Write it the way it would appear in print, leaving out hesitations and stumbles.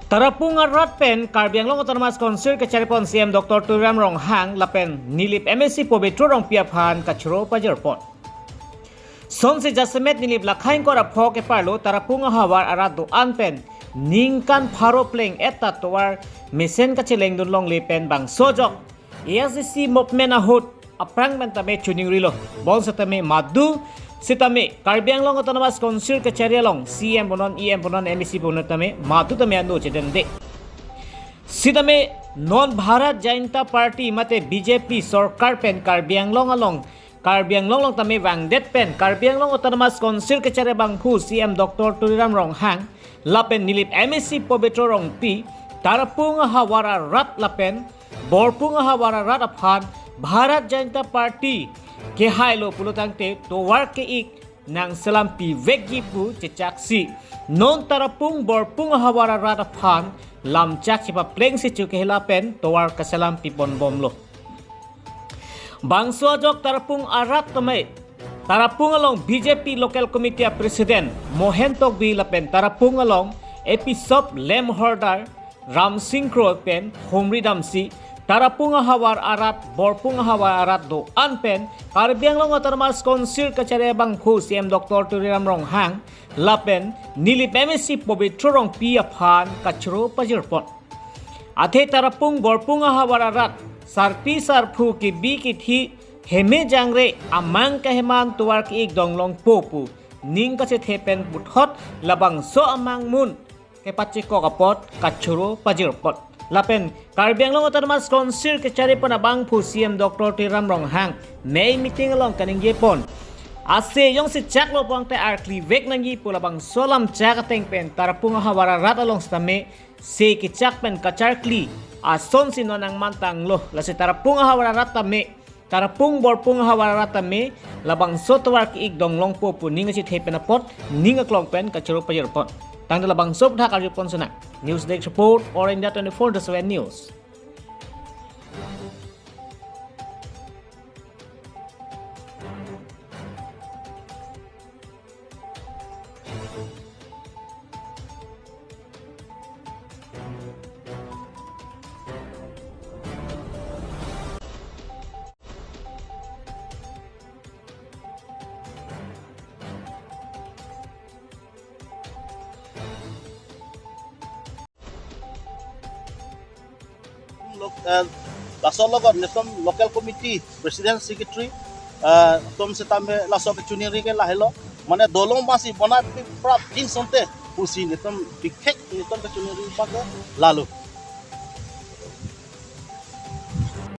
Tarapung Arat pen Karbiang Long Autonomous Council Kacharipon CM Dr. Tuliram Ronghang lapen Nilip MSC Pobitro Rongpi Aphan Kachoro Pajarpon. Son se jasemet Nilip lakhain kora phok eparlo Tarapung hawar Arat do anpen ningkan pharo pleng eta towar mesen kacheleng dun long lepen bang sojok ASC movement ahut aprang mentame tuning rilo bon setame madu Sitame Karbiang Long Autonomous Council Kacharialong CM bonon EM bonon MEC bonon tame matu tame ando cheden de Sitame non Bharat Janata Party mate BJP Sarkar pen Karbiang Long along Karbiang Long tame wangdet pen Karbiang Long Autonomous Council Kachare bangphu CM Dr. Tuliram Ronghang lapen Nilip MEC Pobitro Rongpi Tarapung hawara rat lapen Borpung hawara rat Aphan Bharat Janata Party ke hailo pulutang te towar ke ik nang selampi vegi pu cecaksi non Tarapung borpung hawara rata Aphan lam cak sipa pleng si cuke hilapen towar ke selampi bonbom lo bangso jok Tarapung Arat tome Tarapung along BJP local committee president Mohentok bi lapen Tarapung along episop lem hordar Ram Singkro pen Homri Damsi Tarapung hawar Arat borpung hawar Arat do anpen Karbiang Long Autonomous Council Kachare bangphu CM Dr. Tuliram Ronghang lapen Nilip MSC Pobitro Rongpi Aphan Kachoro Pajarpon Athe Tarapung borpung hawar Arat sarpi sarphu ki bi ki thi heme jangre amang ka heman tuwar ki ik donglong popu ning kache thepen buthot labang so amang mun ke pachiko kapot Kachoro Pajarpon lapen Karbiang Long Autonomous Council Kacharipon bangphu CM Dr. Tuliram Ronghang may meeting along kaning yepon ase yong si chaklo pang te arkli vek nangi pula bang solam chakateng pen Tarapung hawara rat along stame se ki chak pen kacharkli ason si nonang mantang lo la si Tarapung hawara rat tame Tarapung borpung hawara rat tame labang sotwar ki ik donglong po pu ninga si thepen apot ninga klong pen Kachoro Pajarpon tang dalabang sob dak aljupon sana News Desk Report or India 24/7 News. Lasol logot netom local committee president secretary tom setame lasol tuning ri ke lahelo mane dolong masi bana prap din sonte pusi netom bikhek netom tuning ri pa lalu